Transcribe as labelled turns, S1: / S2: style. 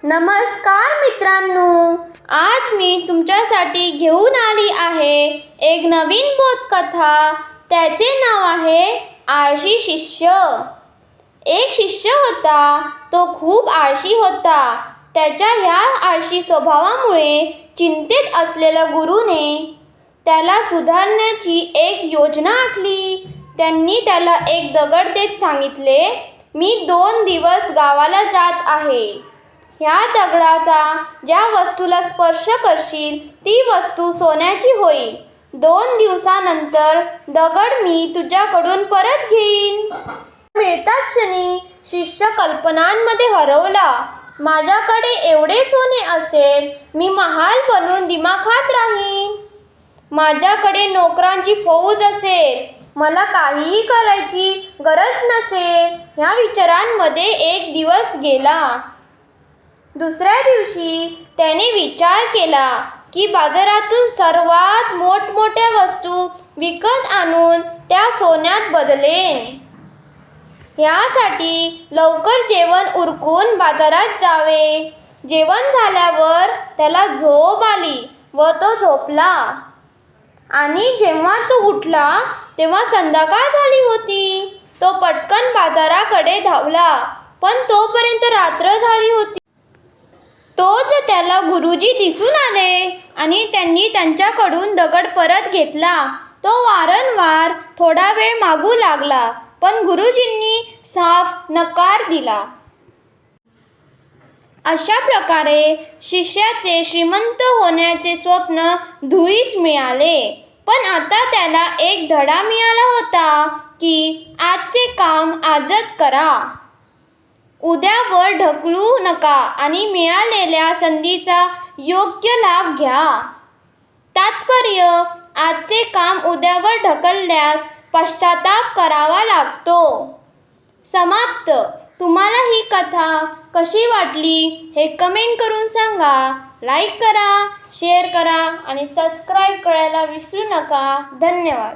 S1: नमस्कार मित्रांनो, आज मी तुमच्यासाठी घेऊन आली आहे एक नवीन बोधकथा। त्याचे नाव आहे आळशी शिष्य। एक शिष्य होता, तो खूप आळशी होता। त्याच्या ह्या आळशी स्वभावामुळे चिंतेत असलेल्या गुरुने त्याला सुधारण्याची एक योजना आखली। त्यांनी त्याला एक दगड देत सांगितले, मी 2 दिवस गावाला जात आहे। ह्या दगडाचा ज्या वस्तूला स्पर्श करशील ती वस्तू सोन्याची होईल। 2 दिवसानंतर दगड मी तुझ्याकडून परत घेईन। मिळताच क्षणी शिष्य कल्पनांमध्ये हरवला। माझ्याकडे एवढे सोने असेल, मी महाल बनवून दिमाखात राहीन। माझ्याकडे नोकरांची फौज असेल, मला काहीही करायची गरज नसेल। ह्या विचारांमध्ये एक दिवस गेला। दुसऱ्या दिवशी त्याने विचार केला की बाजारातून सर्वात मोठमोठ्या वस्तू विकत आणून त्या सोन्यात बदलेन। यासाठी लवकर जेवण उरकून बाजारात जावे। जेवण झाल्यावर त्याला झोप आली व तो झोपला। आणि जेव्हा तो उठला तेव्हा संध्याकाळ झाली होती। तो पटकन बाजाराकडे धावला, पण तोपर्यंत रात्र झाली होती। तोच त्याला गुरुजी दिसून आले आणि त्यांनी त्यांच्याकडून दगड परत घेतला। तो वारंवार थोडा वेळ मागू लागला, पण गुरुजींनी साफ नकार दिला। अशा प्रकारे शिष्याचे श्रीमंत होण्याचे स्वप्न धुळीस मिळाले। पण आता त्याला एक धडा मिळाला होता की आजचे काम आजच करा, उद्यावर ढकलू नका आणि मिळालेल्या संधीचा योग्य लाभ घ्या। तात्पर्य, आजचे काम उद्यावर ढकलल्यास पश्चाताप करावा लागतो। समाप्त। तुम्हाला ही कथा कशी वाटली हे कमेंट करून सांगा। लाईक करा, शेअर करा आणि सबस्क्राईब करायला विसरू नका। धन्यवाद।